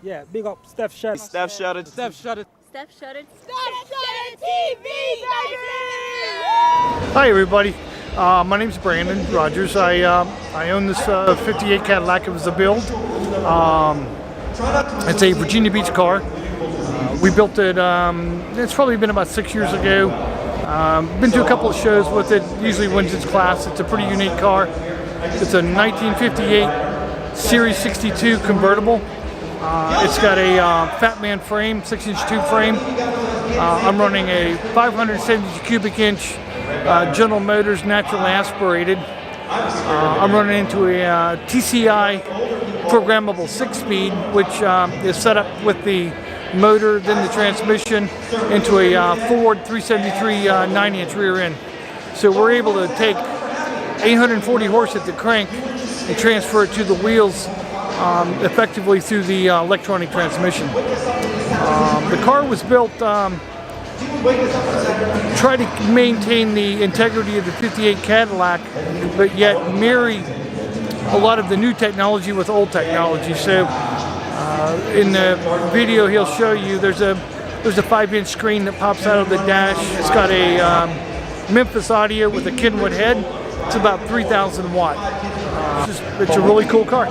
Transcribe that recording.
Yeah, big up StefShutter. StefShutterTv, Hi everybody, my name's Brandon Rogers. I own this 58 Cadillac. It was a build. It's a Virginia Beach car. We built it, it's probably been about 6 years ago. Been to a couple of shows with it, usually wins its class. It's a pretty unique car. It's a 1958 Series 62 convertible. It's got a Fat Man frame, 6-inch tube frame. I'm running a 570 cubic inch General Motors naturally aspirated. I'm running into a TCI programmable 6-speed, which is set up with the motor, then the transmission, into a Ford 373 9-inch rear end. So we're able to take 840 horse at the crank and transfer it to the wheels effectively through the electronic transmission. The car was built try to maintain the integrity of the 58 Cadillac, but yet marry a lot of the new technology with old technology. So in the video he'll show you there's a 5-inch screen that pops out of the dash. It's got a Memphis audio with a Kenwood head. It's about 3,000 watt. It's a really cool car.